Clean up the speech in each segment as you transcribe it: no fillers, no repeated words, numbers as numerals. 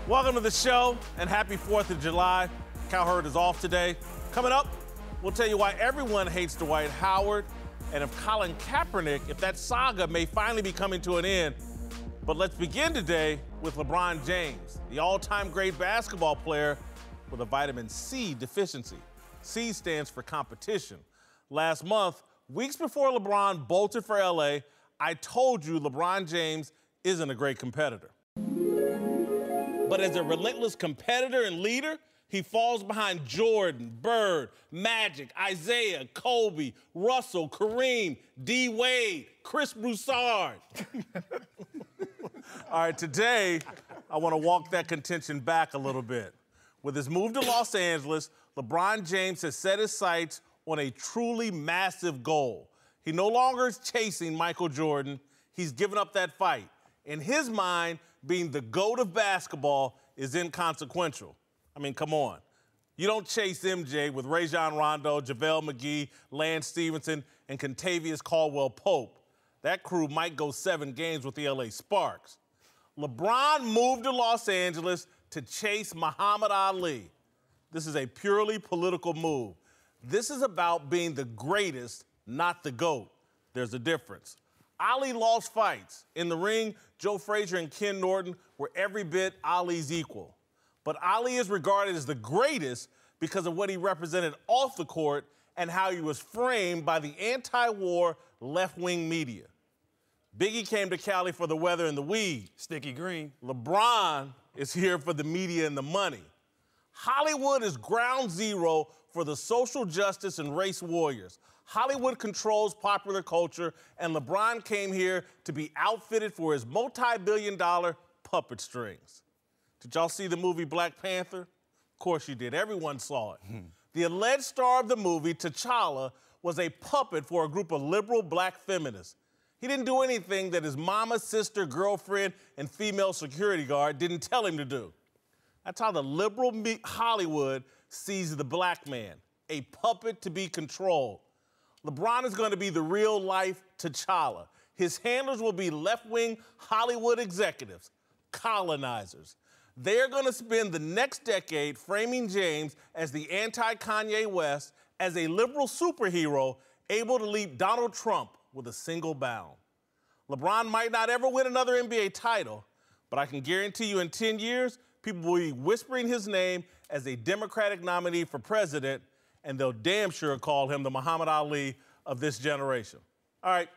Welcome to the show, and happy 4th of July. Cowherd is off today. Coming up, we'll tell you why everyone hates Dwight Howard, and if Colin Kaepernick, if that saga may finally be coming to an end. But let's begin today with LeBron James, the all-time great basketball player with a vitamin C deficiency. C stands for competition. Last month, weeks before LeBron bolted for LA, I told you LeBron James isn't a great competitor. But as a relentless competitor and leader, he falls behind Jordan, Bird, Magic, Isaiah, Kobe, Russell, Kareem, D. Wade, Chris Broussard. All right, today, I want to walk that contention back a little bit. With his move to Los Angeles, LeBron James has set his sights on a truly massive goal. He no longer is chasing Michael Jordan. He's given up that fight. In his mind, being the GOAT of basketball is inconsequential. I mean, come on. You don't chase MJ with Rajon Rondo, JaVale McGee, Lance Stevenson, and Kentavious Caldwell-Pope. That crew might go 7 games with the LA Sparks. LeBron moved to Los Angeles to chase Muhammad Ali. This is a purely political move. This is about being the greatest, not the GOAT. There's a difference. Ali lost fights. In the ring, Joe Frazier and Ken Norton were every bit Ali's equal. But Ali is regarded as the greatest because of what he represented off the court and how he was framed by the anti-war left-wing media. Biggie came to Cali for the weather and the weed. Sticky green. LeBron is here for the media and the money. Hollywood is ground zero for the social justice and race warriors. Hollywood controls popular culture, and LeBron came here to be outfitted for his multi-billion-dollar puppet strings. Did y'all see the movie Black Panther? Of course you did. Everyone saw it. The alleged star of the movie, T'Challa, was a puppet for a group of liberal black feminists. He didn't do anything that his mama, sister, girlfriend, and female security guard didn't tell him to do. That's how the liberal Hollywood sees the black man, a puppet to be controlled. LeBron is going to be the real-life T'Challa. His handlers will be left-wing Hollywood executives, colonizers. They're going to spend the next decade framing James as the anti-Kanye West, as a liberal superhero able to leap Donald Trump with a single bound. LeBron might not ever win another NBA title, but I can guarantee you in 10 years, people will be whispering his name as a Democratic nominee for president, and they'll damn sure call him the Muhammad Ali of this generation. All right,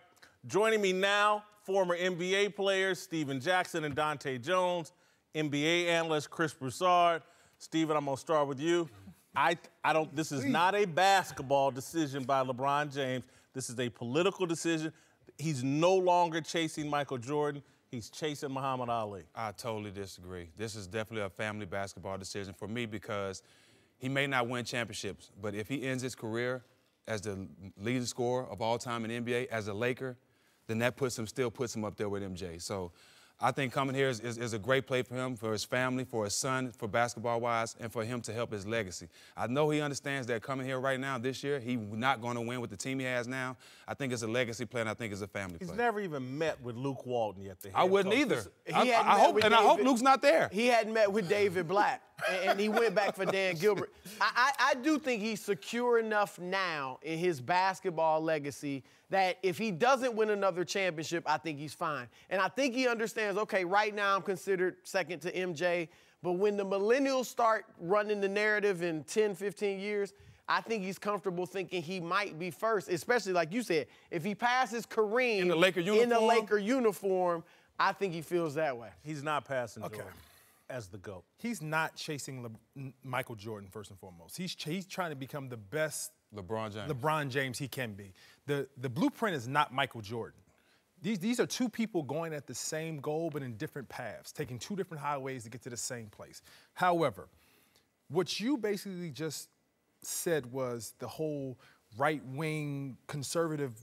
joining me now, former NBA players Stephen Jackson and Dante Jones, NBA analyst Chris Broussard. Stephen, I'm gonna start with you. This is not a basketball decision by LeBron James. This is a political decision. He's no longer chasing Michael Jordan. He's chasing Muhammad Ali. I totally disagree. This is definitely a family basketball decision for me because he may not win championships, but if he ends his career as the leading scorer of all time in the NBA as a Laker, then that still puts him up there with MJ. So I think coming here is a great play for him, for his family, for his son, for basketball-wise, and for him to help his legacy. I know he understands that coming here right now this year, he's not going to win with the team he has now. I think it's a legacy play, and I think it's a family play. He's never even met with Luke Walton yet. I wouldn't either. I hope Luke's not there. He hadn't met with David Blatt, and he went back for Dan Gilbert. I do think he's secure enough now in his basketball legacy that if he doesn't win another championship, I think he's fine. And I think he understands, okay, right now I'm considered second to MJ, but when the millennials start running the narrative in 10, 15 years, I think he's comfortable thinking he might be first, especially like you said, if he passes Kareem in the Laker uniform, I think he feels that way. He's not passing Jordan as the GOAT. He's not chasing Michael Jordan, first and foremost. He's trying to become the best LeBron James he can be. The blueprint is not Michael Jordan. These are two people going at the same goal but in different paths, taking two different highways to get to the same place. However, what you basically just said was the whole right-wing conservative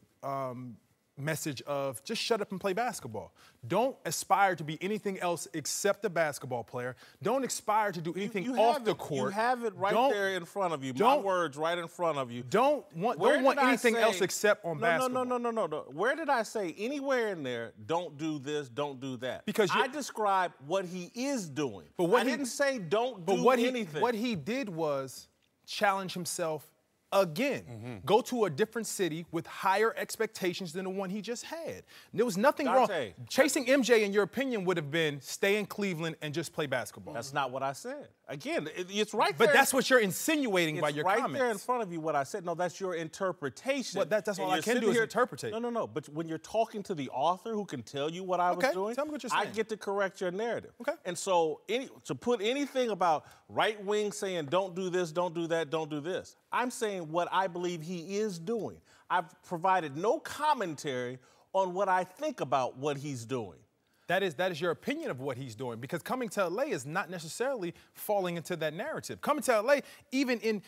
message of just shut up and play basketball. Don't aspire to be anything else except a basketball player. Don't aspire to do anything off the court. You have it right there in front of you. My words right in front of you. Don't want anything else except on basketball. No. Where did I say anywhere in there, don't do this, don't do that? Because I described what he is doing. But what I didn't say don't do anything. What he did was challenge himself again. Go to a different city with higher expectations than the one he just had. There was nothing wrong. Chasing MJ, in your opinion, would have been stay in Cleveland and just play basketball. That's not what I said. Again, it's right there. But that's what you're insinuating by your comments. It's right there in front of you what I said. No, that's your interpretation. Well, that's all I can do is interpret. No. But when you're talking to the author who can tell you what I was doing, tell me what you're saying. I get to correct your narrative. Okay. And so to put anything about right wing saying don't do this, don't do that, don't do this, I'm saying what I believe he is doing. I've provided no commentary on what I think about what he's doing. That is your opinion of what he's doing, because coming to LA is not necessarily falling into that narrative. Coming to LA,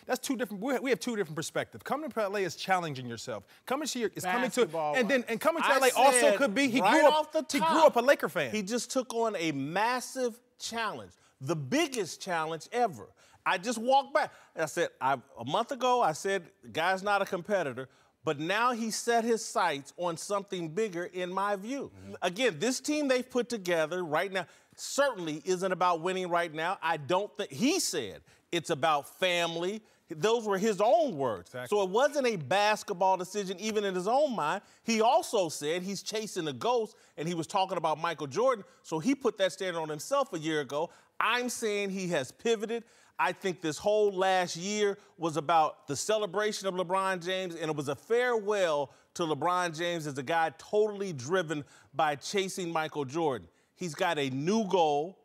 that's two different. We have two different perspectives. Coming to LA is challenging yourself. Coming to LA also could be he grew up a Laker fan. He just took on a massive challenge, the biggest challenge ever. I just walked back. I said, a month ago, I said, the guy's not a competitor. But now he set his sights on something bigger, in my view. Again, this team they've put together right now certainly isn't about winning right now. I don't think he said it's about family. Those were his own words. Exactly. So it wasn't a basketball decision, even in his own mind. He also said he's chasing a ghost, and he was talking about Michael Jordan. So he put that standard on himself a year ago. I'm saying he has pivoted. I think this whole last year was about the celebration of LeBron James, and it was a farewell to LeBron James as a guy totally driven by chasing Michael Jordan. He's got a new goal,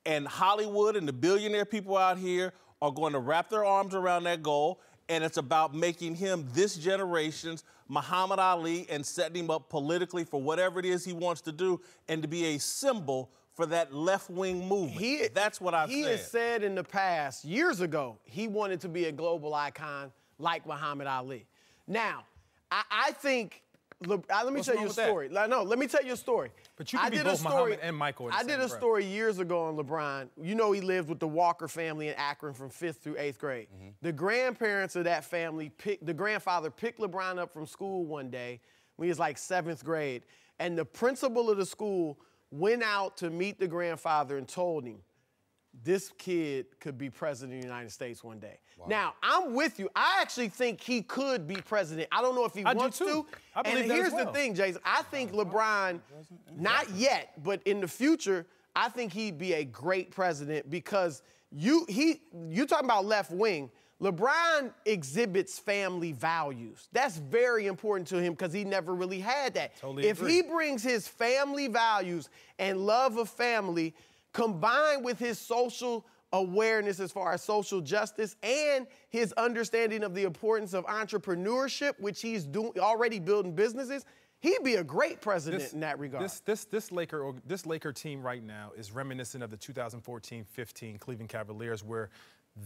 and Hollywood and the billionaire people out here are going to wrap their arms around that goal, and it's about making him this generation's Muhammad Ali and setting him up politically for whatever it is he wants to do and to be a symbol for that left-wing movement. That's what I've said. He has said in the past, years ago, he wanted to be a global icon like Muhammad Ali. Now, I think, let me tell you a story. Let me tell you a story. But you can be both Muhammad and Michael. I did a story years ago on LeBron. You know he lived with the Walker family in Akron from 5th through 8th grade. The grandparents of that family, the grandfather picked LeBron up from school one day when he was like 7th grade, and the principal of the school went out to meet the grandfather and told him, this kid could be president of the United States one day. Wow. Now, I'm with you. I actually think he could be president. I don't know if he wants to. And here's the thing, Jason. I think LeBron, not yet, but in the future, I think he'd be a great president because you talking about left wing. LeBron exhibits family values. That's very important to him because he never really had that. Totally agree. He brings his family values and love of family combined with his social awareness as far as social justice and his understanding of the importance of entrepreneurship, which he's already building businesses, he'd be a great president in that regard. This Laker team right now is reminiscent of the 2014-15 Cleveland Cavaliers, where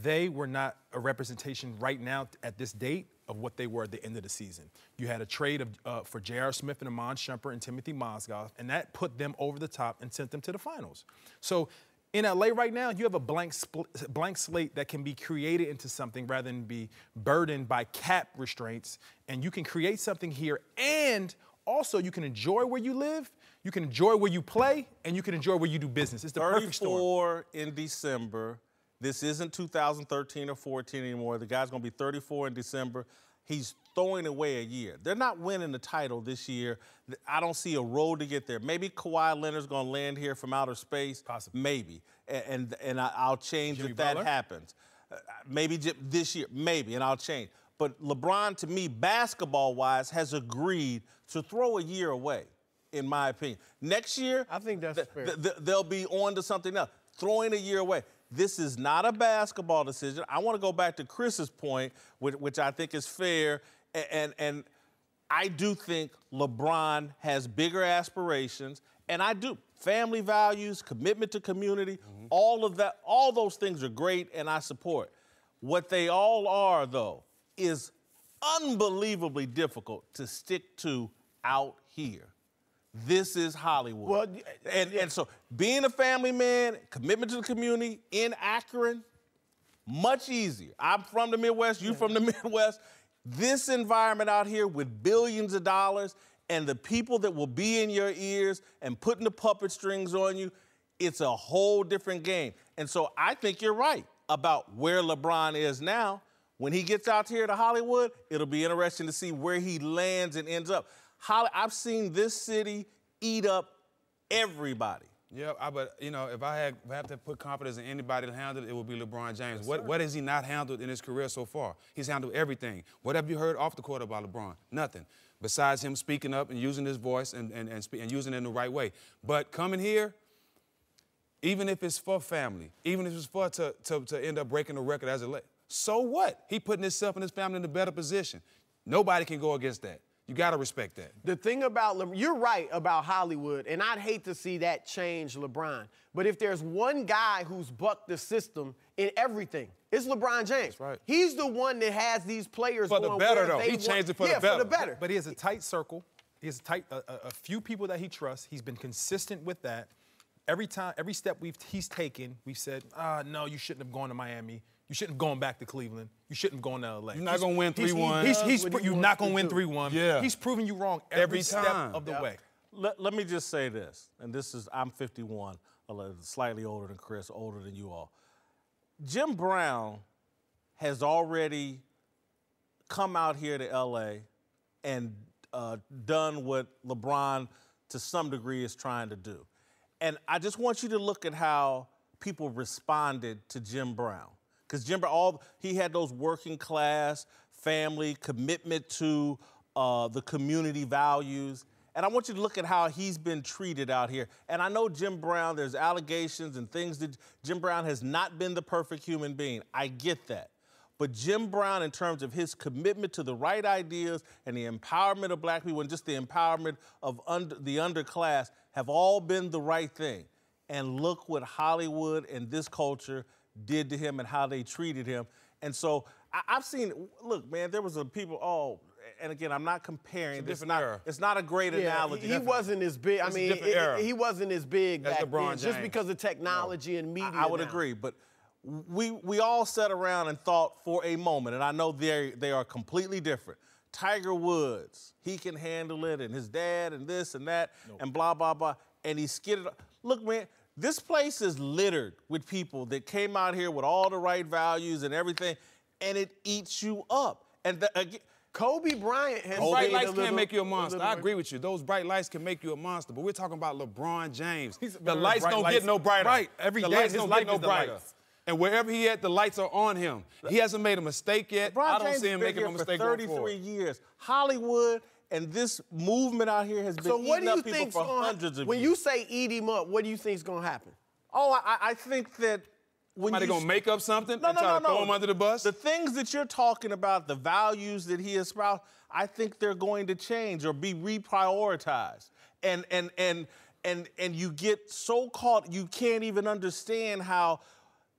they were not a representation right now at this date of what they were at the end of the season. You had a trade for J.R. Smith and Amon Shumpert and Timothy Mozgov, and that put them over the top and sent them to the finals. So in LA right now, you have a blank slate that can be created into something rather than be burdened by cap restraints, and you can create something here, and also you can enjoy where you live, you can enjoy where you play, and you can enjoy where you do business. It's the perfect storm. 34 in December. This isn't 2013 or 14 anymore. The guy's going to be 34 in December. He's throwing away a year. They're not winning the title this year. I don't see a road to get there. Maybe Kawhi Leonard's going to land here from outer space. Possibly. Maybe. And I'll change if that happens. Maybe this year. Maybe, and I'll change. But LeBron, to me, basketball-wise, has agreed to throw a year away, in my opinion. Next year, I think that's fair. They'll be on to something else. Throwing a year away. This is not a basketball decision. I want to go back to Chris's point, which I think is fair, and I do think LeBron has bigger aspirations, and I do. Family values, commitment to community, all of that, all those things are great, and I support. What they all are, though, is unbelievably difficult to stick to out here. This is Hollywood. Well, and so being a family man, commitment to the community in Akron, much easier. I'm from the Midwest, you from the Midwest. This environment out here with billions of dollars and the people that will be in your ears and putting the puppet strings on you, it's a whole different game. And so I think you're right about where LeBron is now. When he gets out here to Hollywood, it'll be interesting to see where he lands and ends up. I've seen this city eat up everybody. Yeah, but, you know, if I have to put confidence in anybody to handle it, it would be LeBron James. Yes, what has he not handled in his career so far? He's handled everything. What have you heard off the court about LeBron? Nothing. Besides him speaking up and using his voice and using it in the right way. But coming here, even if it's for family, even if it's for to end up breaking the record as a late, so what? He putting himself and his family in a better position. Nobody can go against that. You got to respect that. The thing about you're right about Hollywood, and I'd hate to see that change LeBron. But if there's one guy who's bucked the system in everything, it's LeBron James. That's right. He's the one that has these players for the going better, where though. they He changed it for yeah, the better. For the better. But he has a tight circle. He has a few people that he trusts. He's been consistent with that. Every step he's taken, we've said, no, you shouldn't have gone to Miami. You shouldn't have gone back to Cleveland. You shouldn't have gone to L.A. You're not going to win 3-1. You're not going to win 3-1. Yeah. He's proving you wrong every step of the way. Let me just say this, and I'm 51, slightly older than Chris, older than you all. Jim Brown has already come out here to L.A. and done what LeBron, to some degree, is trying to do. And I just want you to look at how people responded to Jim Brown. Because Jim Brown, he had those working class, family, commitment to the community values. And I want you to look at how he's been treated out here. And I know Jim Brown, there's allegations and things that Jim Brown has not been the perfect human being. I get that. But Jim Brown, in terms of his commitment to the right ideas and the empowerment of black people and just the empowerment of the underclass, have all been the right thing. And look what Hollywood and this culture did to him and how they treated him. And so I've seen, look, man, there was people, and again, I'm not comparing. It's not a great analogy. He wasn't as big. I mean, he wasn't as big back then, just because of technology and media. I would agree, but we all sat around and thought for a moment, and I know they are completely different. Tiger Woods, he can handle it, and his dad, and this and that, and blah, blah, blah, and he skidded. Look, man, this place is littered with people that came out here with all the right values and everything, and it eats you up. And again, Kobe Bryant has bright lights can't make you a monster. I agree with you. Those bright lights can make you a monster, but we're talking about LeBron James. The lights don't get no brighter. Right. Every day, lights don't get no brighter. And wherever he at, the lights are on him. He hasn't made a mistake yet. I don't see him making a mistake going forward. For 33 years. Hollywood and this movement out here has been eating up people for hundreds of years. When you say eat him up, what do you think is going to happen? Oh, I think that when somebody going to make up something and try to throw him under the bus? The things that you're talking about, the values that he espoused, I think they're going to change or be reprioritized. And you get so caught, you can't even understand how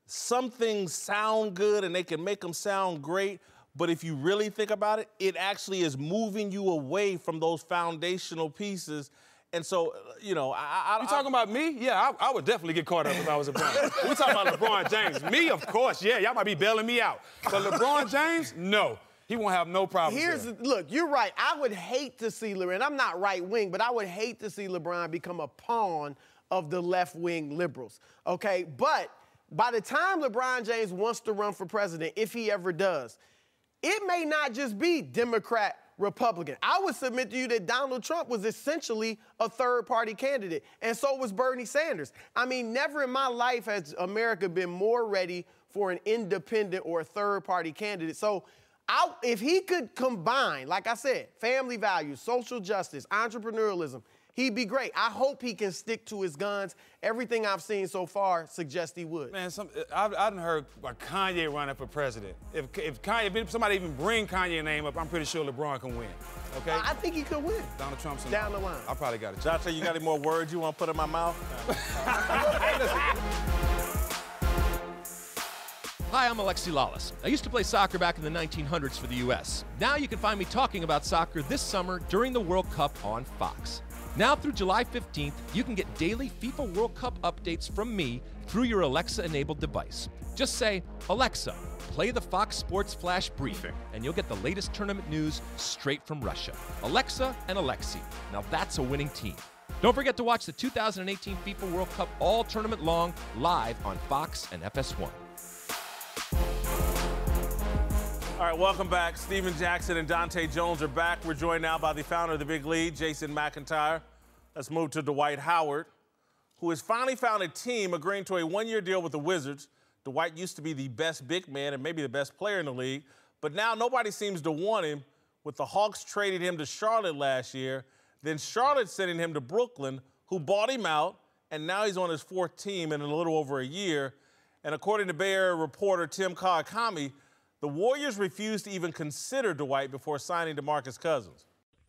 some things sound good and they can make them sound great, but if you really think about it, it actually is moving you away from those foundational pieces. And so, you know, You talking about me? Yeah, I would definitely get caught up if I was LeBron. We talking about LeBron James. Me, of course, yeah, y'all might be bailing me out. But LeBron James, no. He won't have no problem. Look, you're right. I would hate to see LeBron, and I'm not right wing, but I would hate to see LeBron become a pawn of the left wing liberals. Okay, but by the time LeBron James wants to run for president, if he ever does, it may not just be Democrat, Republican. I would submit to you that Donald Trump was essentially a third-party candidate, and so was Bernie Sanders. I mean, never in my life has America been more ready for an independent or a third-party candidate. So if he could combine, like I said, family values, social justice, entrepreneurialism, he'd be great. I hope he can stick to his guns. Everything I've seen so far suggests he would. Man, I done heard about Kanye running for president. If somebody even bring Kanye's name up, I'm pretty sure LeBron can win. Okay? I think he could win. Donald Trump's down the line. I probably got it. Joshua, you got any more words you want to put in my mouth? Hey, listen. Hi, I'm Alexi Lawless. I used to play soccer back in the 1900s for the U.S. Now you can find me talking about soccer this summer during the World Cup on Fox. Now through July 15th, you can get daily FIFA World Cup updates from me through your Alexa-enabled device. Just say, Alexa, play the Fox Sports Flash Briefing, and you'll get the latest tournament news straight from Russia. Alexa and Alexi. Now that's a winning team. Don't forget to watch the 2018 FIFA World Cup all tournament long live on Fox and FS1. All right, welcome back. Steven Jackson and Dante Jones are back. We're joined now by the founder of the Big Lead, Jason McIntyre. Let's move to Dwight Howard, who has finally found a team agreeing to a one-year deal with the Wizards. Dwight used to be the best big man and maybe the best player in the league, but now nobody seems to want him, with the Hawks trading him to Charlotte last year, then Charlotte sending him to Brooklyn, who bought him out, and now he's on his fourth team in a little over a year. And according to Bay Area reporter Tim Kawakami, the Warriors refused to even consider Dwight before signing DeMarcus Cousins.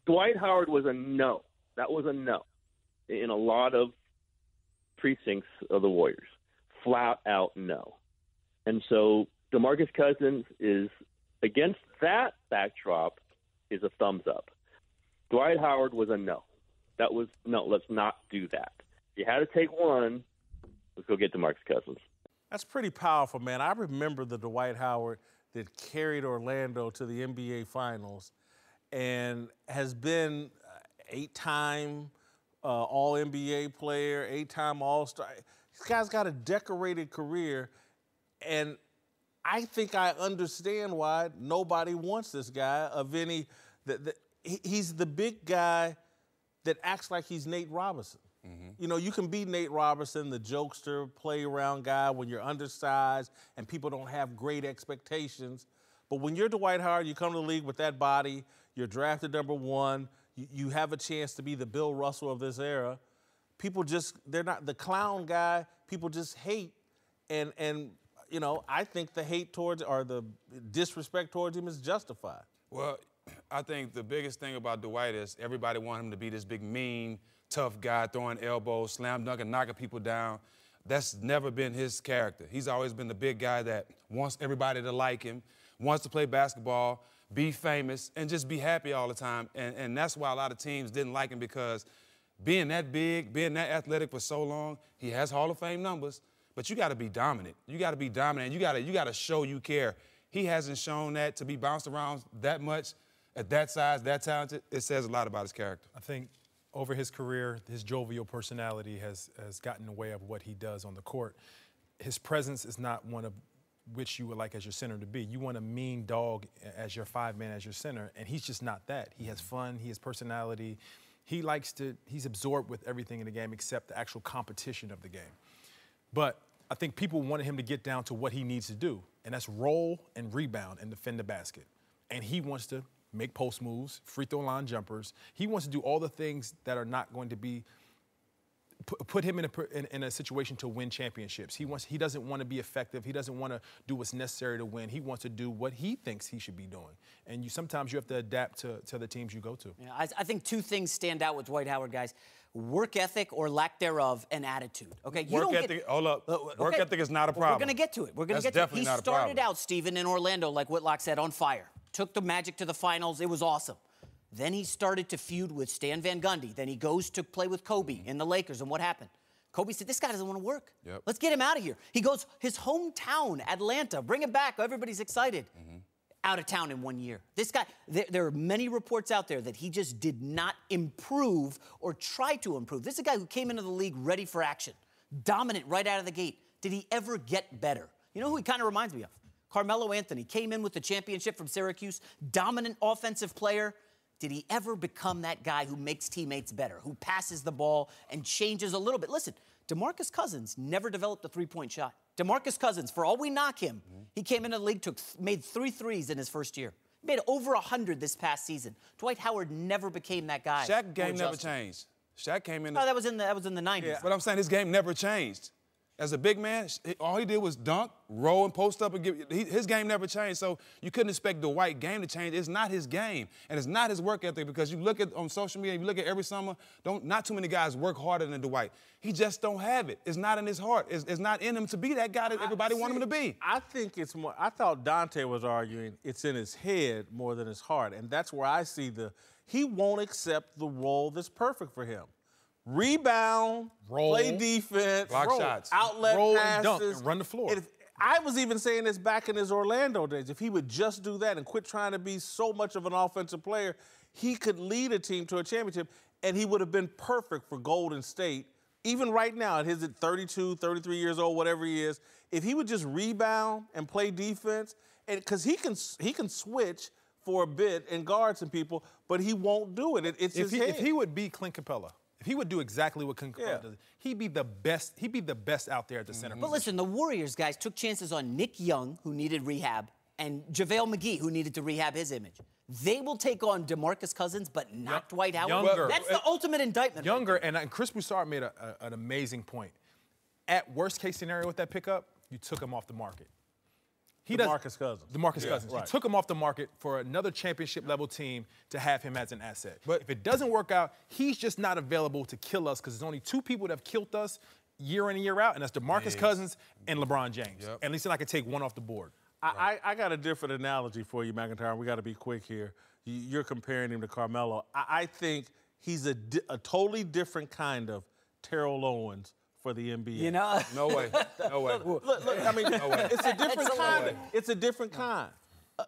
Dwight Howard was a no. That was a no in a lot of precincts of the Warriors. Flat out no. And so DeMarcus Cousins is, against that backdrop, is a thumbs up. Dwight Howard was a no. That was, no, let's not do that. If you had to take one, let's go get DeMarcus Cousins. That's pretty powerful, man. I remember the Dwight Howard that carried Orlando to the NBA Finals and has been 8-time All-NBA player, 8-time All-Star. This guy's got a decorated career, and I think I understand why nobody wants this guy of any he's the big guy that acts like he's Nate Robinson. Mm-hmm. You know, you can be Nate Robinson, the jokester, play-around guy when you're undersized and people don't have great expectations. But when you're Dwight Howard, you come to the league with that body, you're drafted #1, you have a chance to be the Bill Russell of this era. People just, they're not the clown guy, people just hate. And you know, I think the hate towards, or the disrespect towards him is justified. Well, I think the biggest thing about Dwight is everybody wants him to be this big, mean, tough guy, throwing elbows, slam dunking, knocking people down. That's never been his character. He's always been the big guy that wants everybody to like him, wants to play basketball, be famous, and just be happy all the time. And that's why a lot of teams didn't like him, because being that big, being that athletic for so long, he has Hall of Fame numbers, but you got to be dominant. You got to be dominant. You got to show you care. He hasn't shown that. To be bounced around that much at that size, that talented, it says a lot about his character. I think over his career, his jovial personality has gotten in the way of what he does on the court. His presence is not one of which you would like as your center to be. You want a mean dog as your 5-man, as your center, and he's just not that. He has fun, he has personality. He's absorbed with everything in the game except the actual competition of the game. But I think people wanted him to get down to what he needs to do, and that's roll and rebound and defend the basket. And he wants to make post moves, free throw line jumpers. He wants to do all the things that are not going to be put him in a situation to win championships. He doesn't want to be effective. He doesn't want to do what's necessary to win. He wants to do what he thinks he should be doing. And sometimes you have to adapt to the teams you go to. Yeah, I think two things stand out with Dwight Howard, guys. Work ethic or lack thereof, and attitude. Okay, work ethic. Hold up. Work ethic is not a problem. We're going to get to it. We're going to get to it. He started out, Steven, in Orlando, like Whitlock said, on fire. Took the Magic to the finals. It was awesome. Then he started to feud with Stan Van Gundy. Then he goes to play with Kobe in the Lakers. And what happened? Kobe said, this guy doesn't want to work. Yep. Let's get him out of here. He goes, his hometown, Atlanta, bring him back. Everybody's excited. Mm-hmm. Out of town in 1 year. This guy, there are many reports out there that he just did not improve or try to improve. This is a guy who came into the league ready for action, dominant right out of the gate. Did he ever get better? You know who he kind of reminds me of? Carmelo Anthony came in with the championship from Syracuse, dominant offensive player. Did he ever become that guy who makes teammates better, who passes the ball and changes a little bit? Listen, DeMarcus Cousins never developed a three-point shot. DeMarcus Cousins, for all we knock him, he came into the league, made 3 threes in his first year. He made over 100 this past season. Dwight Howard never became that guy. Shaq's game never changed. Shaq came in. No, that was in the 90s. Yeah. But I'm saying his game never changed. As a big man, all he did was dunk, roll, and post up and his game never changed. So you couldn't expect Dwight's game to change. It's not his game, and it's not his work ethic, because you look at on social media, you look at every summer, not too many guys work harder than Dwight. He just don't have it. It's not in his heart. It's not in him to be that guy that everybody want him to be. I think it's more. I thought Dante was arguing it's in his head more than his heart, and that's where I see he won't accept the role that's perfect for him. Rebound, play defense, block shots, outlet roll passes, and dunk, and run the floor. I was even saying this back in his Orlando days. If he would just do that and quit trying to be so much of an offensive player, he could lead a team to a championship, and he would have been perfect for Golden State. Even right now, at 32, 33 years old, whatever he is, if he would just rebound and play defense, and because he can switch for a bit and guard some people, but he won't do it. It's his head. If he would be Clint Capella, if he would do exactly what Clint Capella does, he'd be the best. He'd be the best out there at the center. But listen, the Warriors guys took chances on Nick Young, who needed rehab, and JaVale McGee, who needed to rehab his image. They will take on DeMarcus Cousins, but not Dwight Howard. Younger. That's the ultimate indictment. Younger, and Chris Broussard made an amazing point. At worst case scenario with that pickup, you took him off the market. DeMarcus Cousins. DeMarcus Cousins. Right. You took him off the market for another championship-level team to have him as an asset. But if it doesn't work out, he's just not available to kill us, because there's only two people that have killed us year in and year out, and that's DeMarcus Cousins and LeBron James. Yep. At least then I could take one off the board. I got a different analogy for you, McIntyre. We got to be quick here. You're comparing him to Carmelo. I think he's a totally different kind of Terrell Owens for the NBA. You know? No way. No way. Look, I mean, it's a different kind. It's a different kind.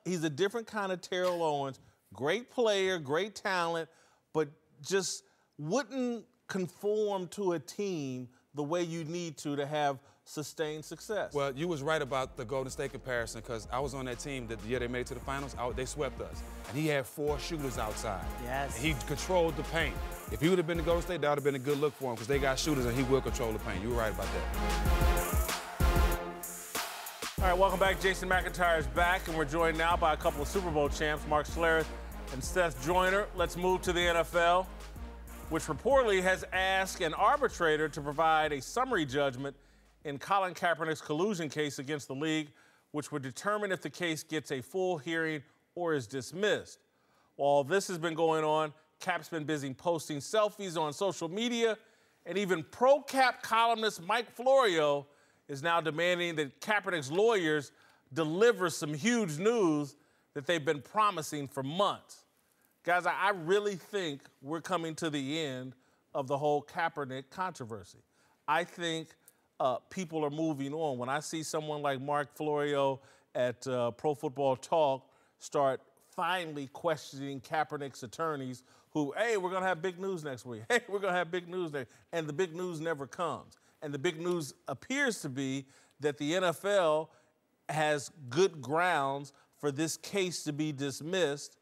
He's a different kind of Terrell Owens. Great player, great talent, but just wouldn't conform to a team the way you need to have sustained success. Well, you was right about the Golden State comparison, because I was on that team that the year they made it to the finals. They swept us, and he had 4 shooters outside. Yes. And he controlled the paint. If he would have been the Golden State, that would have been a good look for him, because they got shooters and he will control the paint. You were right about that. All right, welcome back. Jason McIntyre is back, and we're joined now by a couple of Super Bowl champs, Mark Schlereth and Seth Joyner. Let's move to the NFL, which reportedly has asked an arbitrator to provide a summary judgment in Colin Kaepernick's collusion case against the league, which would determine if the case gets a full hearing or is dismissed. While this has been going on, Cap's been busy posting selfies on social media, and even pro-Cap columnist Mike Florio is now demanding that Kaepernick's lawyers deliver some huge news that they've been promising for months. Guys, I really think we're coming to the end of the whole Kaepernick controversy. I think people are moving on. When I see someone like Mark Florio at Pro Football Talk start finally questioning Kaepernick's attorneys who, hey, we're going to have big news next week. Hey, we're going to have big news next. And the big news never comes. And the big news appears to be that the NFL has good grounds for this case to be dismissed.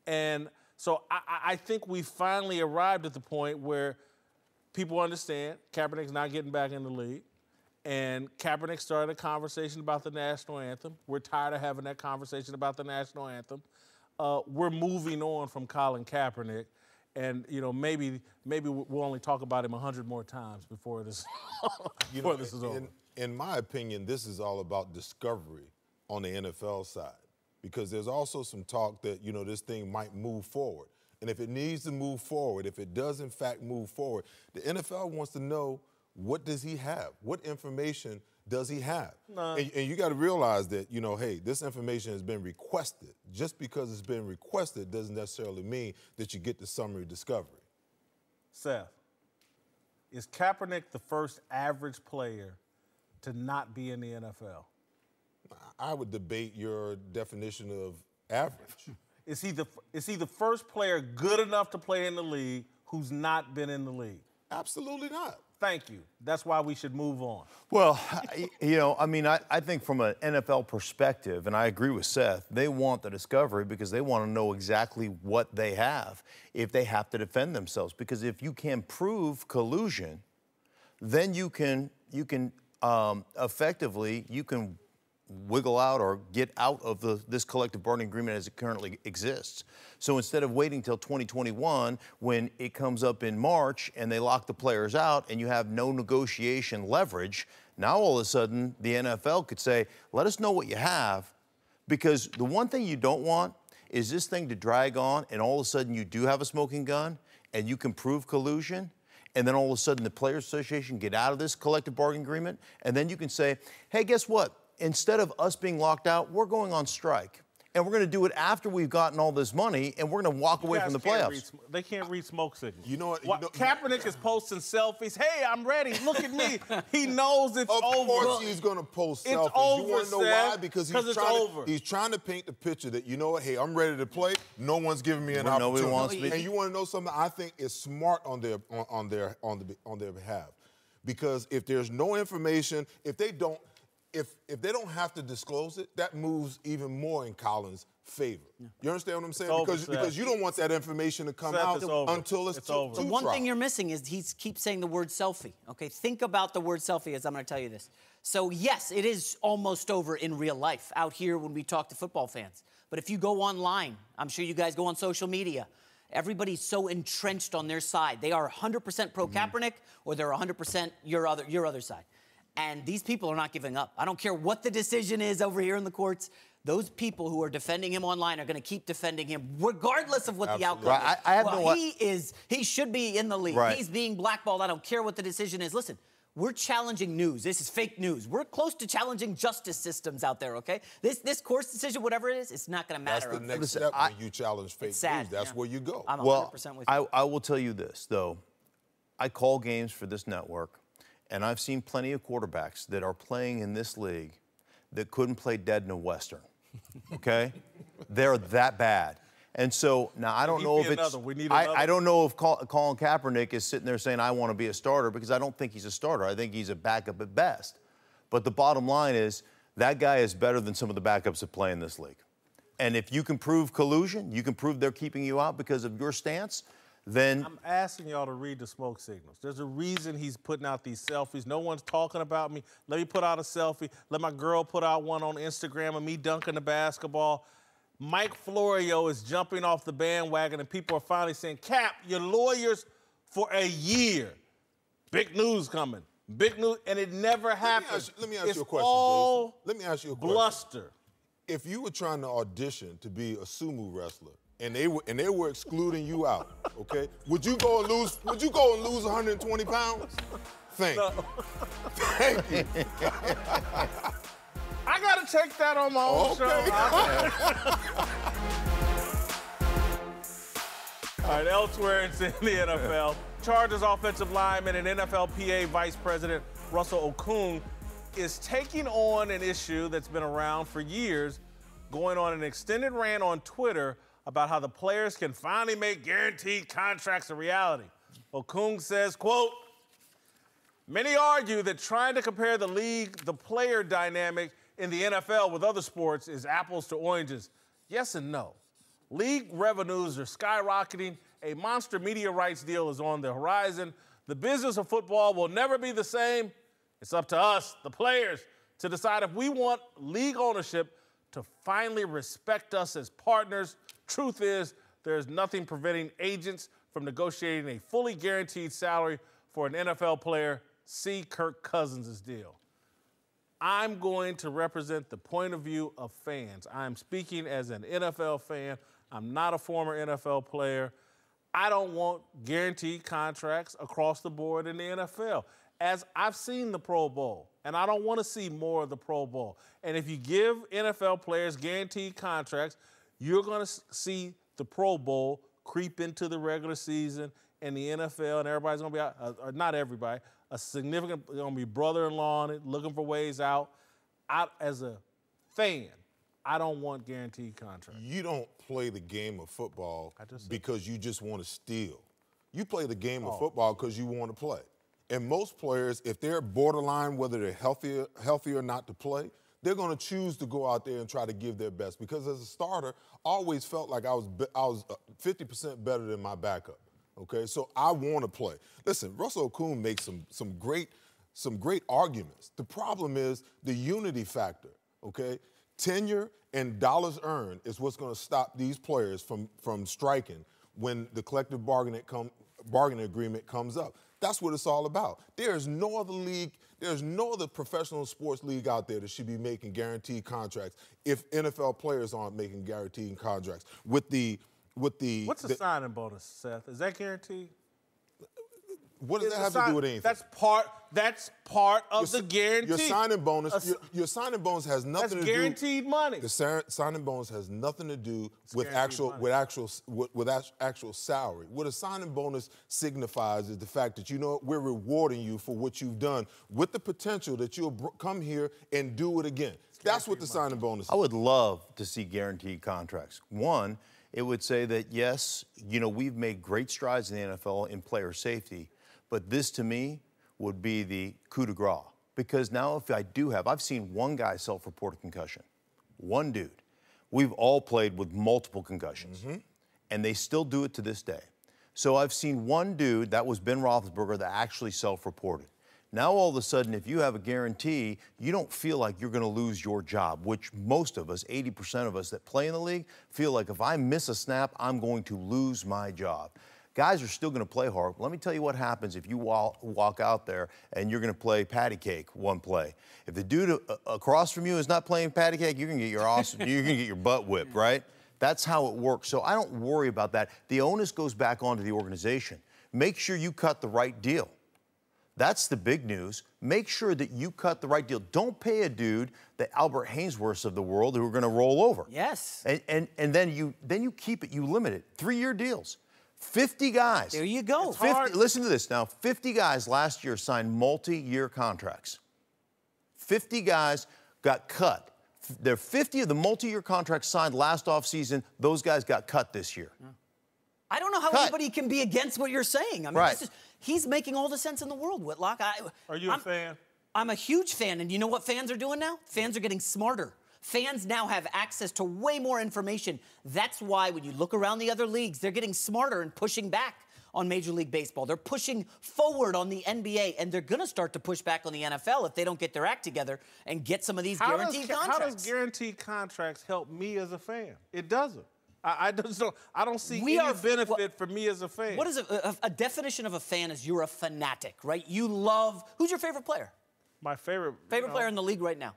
And so I think we finally arrived at the point where people understand Kaepernick's not getting back in the league. And Kaepernick started a conversation about the national anthem. We're tired of having that conversation about the national anthem. We're moving on from Colin Kaepernick. And, you know, maybe we'll only talk about him 100 more times before this, this is over. In my opinion, this is all about discovery on the NFL side, because there's also some talk that, you know, this thing might move forward. And if it needs to move forward, if it does in fact move forward, the NFL wants to know, what does he have? What information does he have? And you got to realize that, you know, hey, this information has been requested. Just because it's been requested doesn't necessarily mean that you get the summary discovery. Seth, is Kaepernick the first average player to not be in the NFL? I would debate your definition of average. Is he the first player good enough to play in the league who's not been in the league? Absolutely not. Thank you. That's why we should move on. Well, you know, I mean, I think from an NFL perspective, and I agree with Seth, they want the discovery because they want to know exactly what they have if they have to defend themselves. Because if you can prove collusion, then you can effectively wiggle out or get out of this collective bargaining agreement as it currently exists. So instead of waiting till 2021 when it comes up in March and they lock the players out and you have no negotiation leverage, Now, all of a sudden, the NFL could say, let us know what you have, because the one thing you don't want is this thing to drag on, and all of a sudden you do have a smoking gun, and you can prove collusion, and then all of a sudden the Players Association get out of this collective bargaining agreement, and then you can say, hey, guess what? Instead of us being locked out, we're going on strike. And we're going to do it after we've gotten all this money, and we're going to walk away from the playoffs. They can't read smoke signals. You know what? Kaepernick is posting selfies. Hey, I'm ready. Look at me. He knows it's over. Of course he's going to post selfies. Over, you want to know why? Because he's trying to paint the picture that, you know what, hey, I'm ready to play. No one's giving me an opportunity. Wants me. And you want to know something I think is smart on their behalf. Because if there's no information, if they don't have to disclose it, that moves even more in Colin's favor. Yeah. You understand what I'm saying? Because you don't want that information to come out until it's over. The one thing you're missing is he keeps saying the word selfie. Okay, think about the word selfie as I'm going to tell you this. So yes, it is almost over in real life out here when we talk to football fans. But if you go online, I'm sure you guys go on social media, everybody's so entrenched on their side. They are 100% pro Kaepernick or they're 100% your other side. And these people are not giving up. I don't care what the decision is over here in the courts. Those people who are defending him online are going to keep defending him regardless of what the outcome is. He should be in the league. Right. He's being blackballed. I don't care what the decision is. Listen, we're challenging news. This is fake news. We're close to challenging justice systems out there, okay? This course decision, whatever it is, it's not going to matter. That's the next step when you challenge fake news. That's where you go. I'm 100% with you. I will tell you this, though. I call games for this network, and I've seen plenty of quarterbacks that are playing in this league that couldn't play dead in a Western, okay? They're that bad. And so now I don't know if it's I don't know if Colin Kaepernick is sitting there saying I want to be a starter, because I don't think he's a starter. I think he's a backup at best. But the bottom line is that guy is better than some of the backups that play in this league. And if you can prove collusion, you can prove they're keeping you out because of your stance, then I'm asking y'all to read the smoke signals. There's a reason he's putting out these selfies. No one's talking about me. Let me put out a selfie. Let my girl put out one on Instagram of me dunking the basketball. Mike Florio is jumping off the bandwagon, and people are finally saying, Cap, you're lawyers for a year. Big news coming. Big news, and it never happened. Let me ask you a question, all Jason. Let me ask you a question. Bluster. If you were trying to audition to be a sumo wrestler, and they were excluding you out, okay? Would you go and lose 120 pounds? Thank you. Thank you. I gotta take that on my own show. All right, elsewhere in the NFL, Chargers offensive lineman and NFLPA Vice President Russell Okung is taking on an issue that's been around for years, going on an extended rant on Twitter about how the players can finally make guaranteed contracts a reality. Okung says, quote, many argue that trying to compare the player dynamic in the NFL with other sports is apples to oranges. Yes and no. League revenues are skyrocketing. A monster media rights deal is on the horizon. The business of football will never be the same. It's up to us, the players, to decide if we want league ownership to finally respect us as partners. Truth is, there's nothing preventing agents from negotiating a fully guaranteed salary for an NFL player. See Kirk Cousins' deal. I'm going to represent the point of view of fans. I'm speaking as an NFL fan. I'm not a former NFL player. I don't want guaranteed contracts across the board in the NFL. As I've seen the Pro Bowl, and I don't want to see more of the Pro Bowl. And if you give NFL players guaranteed contracts, you're going to see the Pro Bowl creep into the regular season and the NFL, and everybody's going to be, or not everybody, a significant, going to be brother-in-law on it, looking for ways out. As a fan, I don't want guaranteed contracts. You don't play the game of football because you just want to steal. You play the game of football because you want to play. And most players, if they're borderline, whether they're healthy or not to play, they're going to choose to go out there and try to give their best. Because as a starter, I always felt like I was 50% better than my backup. Okay, so I want to play. Listen, Russell Okung makes some great arguments. The problem is the unity factor. Okay, tenure and dollars earned is what's going to stop these players from striking when the collective bargaining agreement comes up. That's what it's all about. There's no other league There's no other professional sports league out there that should be making guaranteed contracts if NFL players aren't making guaranteed contracts. What's the signing bonus, Seth? Is that guaranteed? What does that have to do with anything? That's part of the guarantee. Your signing bonus. Your signing bonus has nothing to do. That's guaranteed money. The signing bonus has nothing to do with actual salary. What a signing bonus signifies is the fact that we're rewarding you for what you've done, with the potential that you'll come here and do it again. That's what the signing bonus is. I would love to see guaranteed contracts. One, it would say that yes, we've made great strides in the NFL in player safety. But this, to me, would be the coup de grace. Because now if I've seen one guy self-report a concussion. One dude. We've all played with multiple concussions. Mm-hmm. And they still do it to this day. So I've seen one dude, that was Ben Roethlisberger, that actually self-reported. Now all of a sudden, if you have a guarantee, you don't feel like you're going to lose your job, which most of us, 80% of us that play in the league, feel like if I miss a snap, I'm going to lose my job. Guys are still going to play hard. Let me tell you what happens if you walk out there and you're going to play patty cake one play. If the dude across from you is not playing patty cake, you're going to get you're going to get your butt whipped, right? That's how it works. So I don't worry about that. The onus goes back onto the organization. Make sure you cut the right deal. That's the big news. Make sure that you cut the right deal. Don't pay a dude, the Albert Hainsworths of the world, who are going to roll over. Yes. And then you keep it. You limit it. 3-year deals. 50 guys. There you go. 50, listen to this now. 50 guys last year signed multi-year contracts. 50 guys got cut. There are 50 of the multi-year contracts signed last offseason. Those guys got cut this year. Yeah. I don't know how anybody can be against what you're saying. I mean, he's making all the sense in the world, Whitlock. Are you a fan? I'm a huge fan, and you know what fans are doing now? Fans are getting smarter. Fans now have access to way more information. That's why when you look around the other leagues, they're getting smarter and pushing back on Major League Baseball. They're pushing forward on the NBA, and they're going to start to push back on the NFL if they don't get their act together and get some of these guaranteed contracts. How does guaranteed contracts help me as a fan? It doesn't. I don't see any benefit for me as a fan. What is a definition of a fan is you're a fanatic, right? You love – who's your favorite player? My favorite player in the league right now?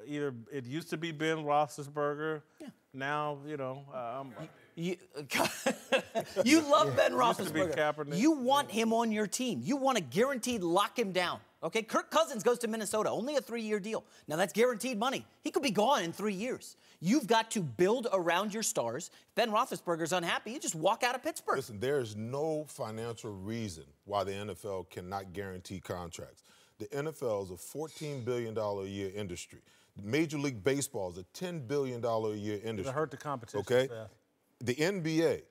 Either it used to be Ben Roethlisberger. Yeah. Now, you love Ben Roethlisberger. You want him on your team. You want to guaranteed lock him down. Okay, Kirk Cousins goes to Minnesota, only a 3-year deal. Now that's guaranteed money. He could be gone in 3 years. You've got to build around your stars. If Ben Roethlisberger's unhappy, you just walk out of Pittsburgh. Listen, there is no financial reason why the NFL cannot guarantee contracts. The NFL is a $14 billion a year industry. Major League Baseball is a $10 billion a year industry. It hurt the competition. Okay? The NBA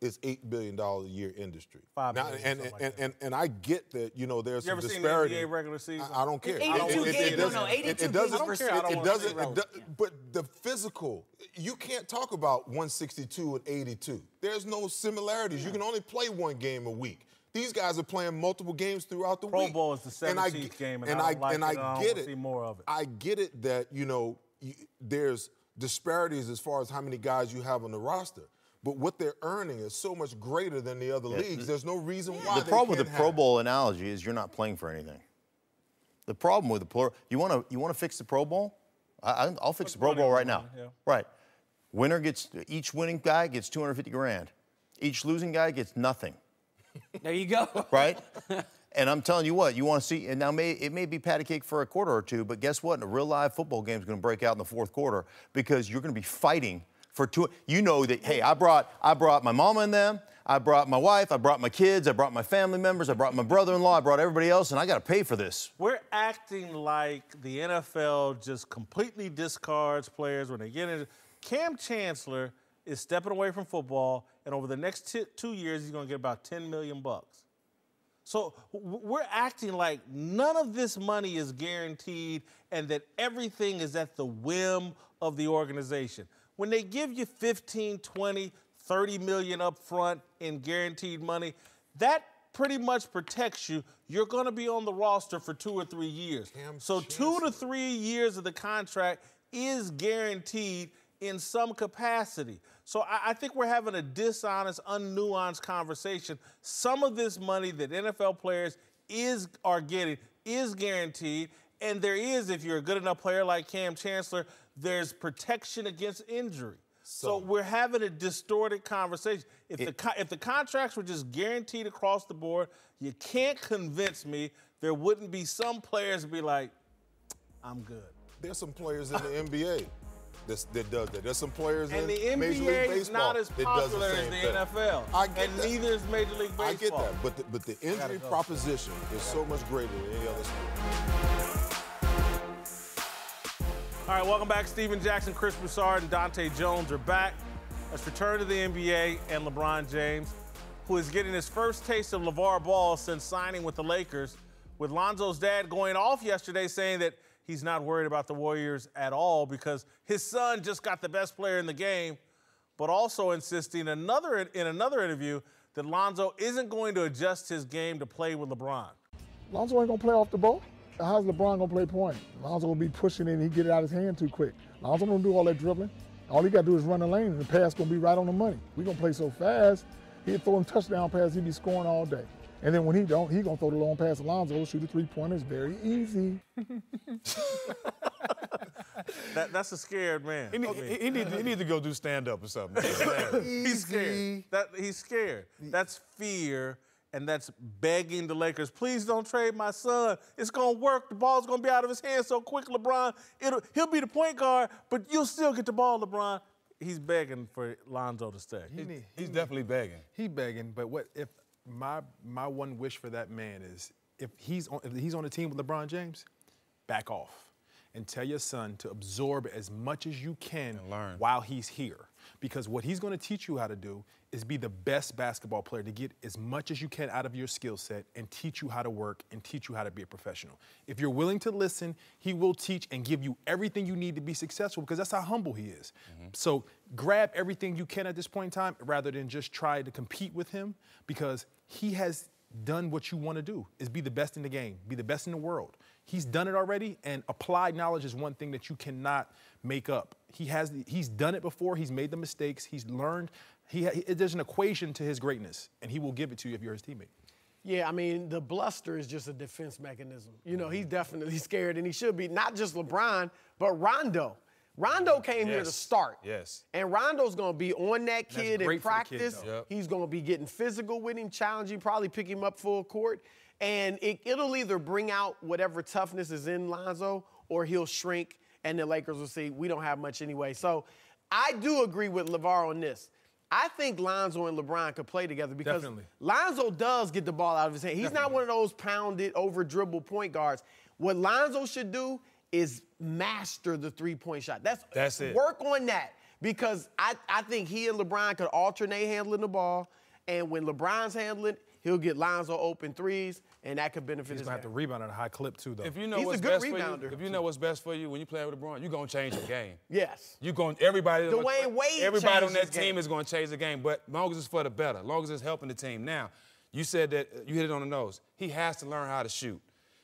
is $8 billion a year industry. $5 billion, and I get that, there's some disparity. You ever seen the NBA regular season? I don't care. 82 games. No, 82 games. But the physical, you can't talk about 162 and 82. There's no similarities. Yeah. You can only play one game a week. These guys are playing multiple games throughout the week. Pro Bowl is the 17th game, and I get it. See more of it. I get it that, there's disparities as far as how many guys you have on the roster. But what they're earning is so much greater than the other leagues. There's no reason why the problem with the Pro Bowl analogy is you're not playing for anything. The problem with you want to fix the Pro Bowl? I'll fix the Pro Bowl right now. Yeah. Right. Each winning guy gets $250,000. Each losing guy gets nothing. There you go. Right? And I'm telling you what, you want to see, and now it may be patty cake for a quarter or two, but guess what? A real live football game is going to break out in the fourth quarter because you're going to be fighting for two. You know that, hey, I brought my mama and them, I brought my wife, I brought my kids, I brought my family members, I brought my brother-in-law, I brought everybody else, and I got to pay for this. We're acting like the NFL just completely discards players when they get in. Cam Chancellor is stepping away from football, and over the next 2 years, he's going to get about $10 million. So we're acting like none of this money is guaranteed and that everything is at the whim of the organization. When they give you 15, 20, 30 million up front in guaranteed money, that pretty much protects you. You're going to be on the roster for 2 or 3 years. So 2 to 3 years of the contract is guaranteed in some capacity. So I think we're having a dishonest, unnuanced conversation. Some of this money that NFL players are getting is guaranteed, and there is, if you're a good enough player like Cam Chancellor, there's protection against injury. So we're having a distorted conversation. If the contracts were just guaranteed across the board, you can't convince me there wouldn't be some players be like, I'm good. There's some players in the NBA that does that. There's some players in the Major League NBA Baseball is not as popular as the NFL. I get and that. neither is Major League Baseball. I get that, but the injury proposition is so much greater than any other sport. All right, welcome back. Steven Jackson, Chris Broussard, and Dante Jones are back. Let's return to the NBA and LeBron James, who is getting his first taste of LeVar Ball since signing with the Lakers, with Lonzo's dad going off yesterday saying that he's not worried about the Warriors at all because his son just got the best player in the game, but also insisting in another interview that Lonzo isn't going to adjust his game to play with LeBron. Lonzo ain't gonna play off the ball. How's LeBron gonna play point? Lonzo gonna be pushing it and he get it out of his hand too quick. Lonzo don't do all that dribbling. All he gotta do is run the lane and the pass gonna be right on the money. We gonna play so fast, he'll throw him touchdown pass, he be scoring all day. And then when he don't, he gonna throw the long pass to Lonzo, shoot a three-pointer, it's very easy. That's a scared man. He need to go do stand-up or something. He's scared. He's scared. That's fear. And that's begging the Lakers, please don't trade my son. It's going to work. The ball's going to be out of his hands so quick, LeBron. He'll be the point guard, but you'll still get the ball, LeBron. He's begging for Lonzo to stay. He's definitely begging. He's begging, but what if my one wish for that man is if he's on a team with LeBron James, back off and tell your son to absorb as much as you can and learn while he's here. Because what he's going to teach you how to do is be the best basketball player, to get as much as you can out of your skill set and teach you how to work and teach you how to be a professional. If you're willing to listen, he will teach and give you everything you need to be successful because that's how humble he is. So grab everything you can at this point in time rather than just try to compete with him because he has done what you want to do, is be the best in the game, be the best in the world. He's done it already, and applied knowledge is one thing that you cannot make up. He's done it before. He's made the mistakes. He's learned. There's an equation to his greatness, and he will give it to you if you're his teammate. Yeah, I mean, the bluster is just a defense mechanism. You know, he's definitely scared, and he should be. Not just LeBron, but Rondo. Rondo came here to start. Yes. And Rondo's going to be on that kid in practice. Kid, yep. He's going to be getting physical with him, challenging, probably pick him up full court. And it'll either bring out whatever toughness is in Lonzo or he'll shrink and the Lakers will see we don't have much anyway. So I do agree with LeVar on this. I think Lonzo and LeBron could play together because Lonzo does get the ball out of his hand. He's not one of those pounded, over-dribble point guards. What Lonzo should do is master the three-point shot. That's it. Work on that because I think he and LeBron could alternate handling the ball, and when LeBron's handling, he'll get Lonzo open threes, and that could benefit his He's going to have to rebound at a high clip, too, though. If you know He's what's a good best rebounder. for you, if you know what's best for you when you play with LeBron, you're going to change the game. Yes. Everybody Dwayne on that team is going to change the game, but as long as it's for the better, as long as it's helping the team. Now, you said that you hit it on the nose. He has to learn how to shoot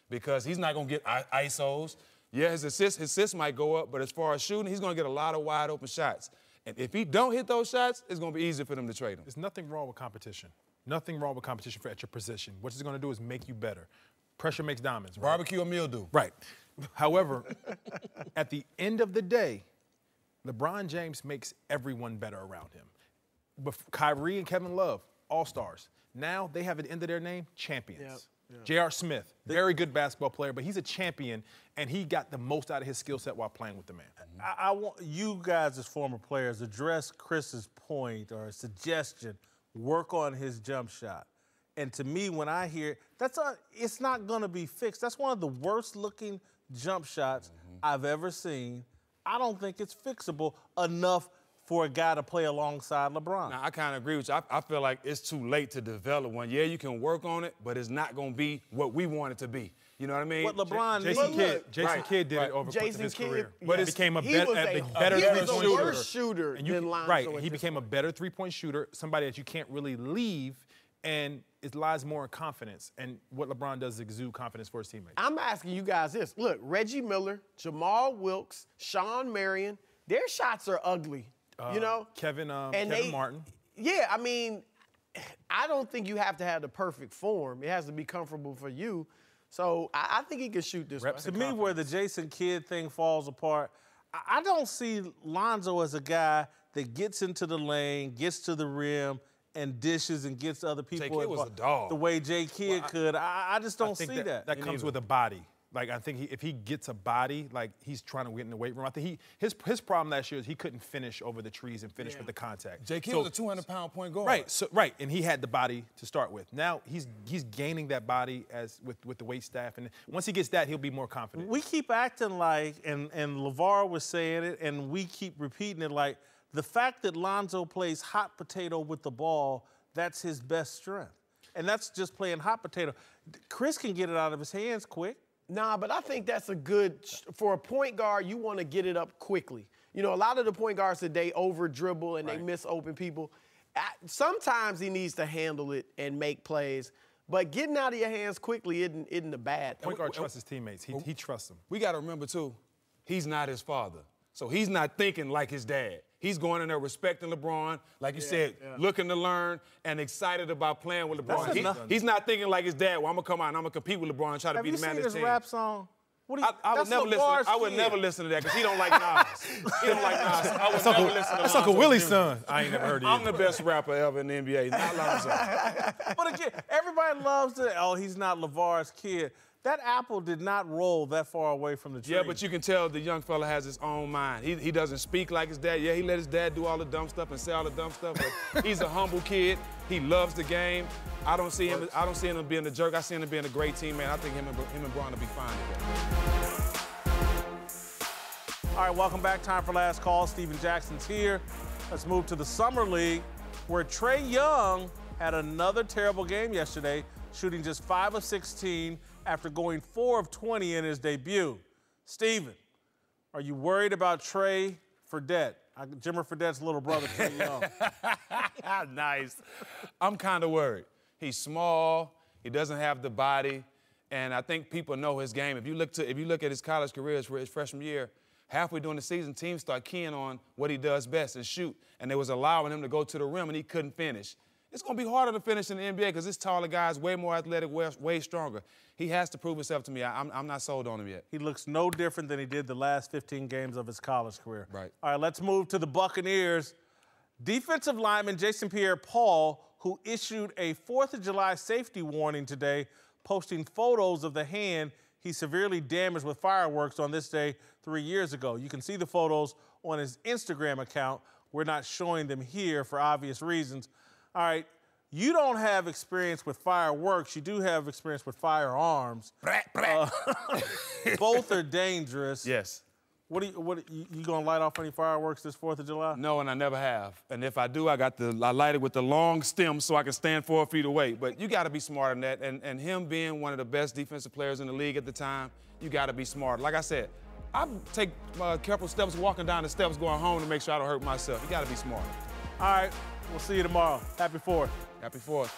because he's not going to get ISOs. Yeah, his assists might go up, but as far as shooting, he's going to get a lot of wide open shots. And if he don't hit those shots, it's going to be easier for them to trade him. There's nothing wrong with competition. Nothing wrong with competition at your position. What it's going to do is make you better. Pressure makes diamonds. Right? Barbecue or mildew. Right. However, at the end of the day, LeBron James makes everyone better around him. But Kyrie and Kevin Love, all-stars. Now they have at the end of their name, champions. Yep. J.R. Smith, very good basketball player, but he's a champion, and he got the most out of his skill set while playing with the man. I want you guys as former players address Chris's point or suggestion, work on his jump shot. And to me, when I hear it's not going to be fixed. That's one of the worst looking jump shots I've ever seen. I don't think it's fixable enough for a guy to play alongside LeBron. Now, I kind of agree with you. I feel like it's too late to develop one. Yeah, you can work on it, but it's not going to be what we want it to be. You know what I mean? What LeBron Jason Kidd did it over the course of his career. Yes. But he became a better worse shooter than Lonzo. Right, he became a better three-point shooter, somebody that you can't really leave, and it lies more in confidence. And what LeBron does is exude confidence for his teammates. I'm asking you guys this. Look, Reggie Miller, Jamal Wilkes, Sean Marion, their shots are ugly. You know? Kevin Martin. Yeah, I mean, I don't think you have to have the perfect form. It has to be comfortable for you. So I think he can shoot this. To me, where the Jason Kidd thing falls apart, I don't see Lonzo as a guy that gets into the lane, gets to the rim, and dishes and gets other people. J. Kidd was a dog. The way J. Kidd could. I just don't see that. That comes with a body. Like, I think if he gets a body, like, he's trying to get in the weight room. I think his problem last year is he couldn't finish over the trees and finish with the contact. J. Kidd was a 200-pound point guard. Right, and he had the body to start with. Now he's gaining that body with the weight staff, and once he gets that, he'll be more confident. We keep acting like, and LeVar was saying it, and we keep repeating it, like, the fact that Lonzo plays hot potato with the ball, that's his best strength. And that's just playing hot potato. Chris can get it out of his hands quick. Nah, but I think that's a good, for a point guard, you want to get it up quickly. You know, a lot of the point guards today over-dribble and they miss open people. Sometimes he needs to handle it and make plays, but getting out of your hands quickly isn't a bad thing. Point guard trusts his teammates. He trusts them. We got to remember, too, he's not his father. So he's not thinking like his dad. He's going in there respecting LeBron, like you said, looking to learn and excited about playing with LeBron. He's not thinking like his dad, well, I'm going to come out and I'm going to compete with LeBron and try to be the man of his team. Have you seen his rap song? What do you, I would never listen to that because he don't like Nas. He don't like Nas. I would never listen to Nas. That's Uncle Willie's son. I ain't never heard of him. I'm the best rapper ever in the NBA, not Lonzo. But again, everybody loves it. Oh, he's not LeVar's kid. That apple did not roll that far away from the tree. Yeah, but you can tell the young fella has his own mind. He doesn't speak like his dad. Yeah, he let his dad do all the dumb stuff and say all the dumb stuff, but he's a humble kid. He loves the game. I don't see him being a jerk. I see him being a great teammate. I think him and Bron will be fine together. All right, welcome back. Time for last call. Steven Jackson's here. Let's move to the Summer League, where Trae Young had another terrible game yesterday, shooting just 5 of 16 after going 4 of 20 in his debut. Steven, are you worried about Trey Fredette? Jimmer Fredette's little brother, Trae Young. Nice. I'm kind of worried. He's small. He doesn't have the body, and I think people know his game. If you look at his college career, his freshman year, halfway during the season, teams start keying on what he does best and shoot, and they was allowing him to go to the rim, and he couldn't finish. It's going to be harder to finish in the NBA because this taller guy is way more athletic, way stronger. He has to prove himself to me. I'm not sold on him yet. He looks no different than he did the last 15 games of his college career. Right. All right, let's move to the Buccaneers. Defensive lineman Jason Pierre-Paul, who issued a 4th of July safety warning today, posting photos of the hand he severely damaged with fireworks on this day 3 years ago. You can see the photos on his Instagram account. We're not showing them here for obvious reasons. All right, you don't have experience with fireworks. You do have experience with firearms. Both are dangerous. Yes. You gonna light off any fireworks this 4th of July? No, and I never have. And if I do, I light it with the long stem so I can stand 4 feet away. But you got to be smart in that. And him being one of the best defensive players in the league at the time, you got to be smart. Like I said, I take careful steps walking down the steps going home to make sure I don't hurt myself. You got to be smart. All right. We'll see you tomorrow. Happy 4th. Happy 4th.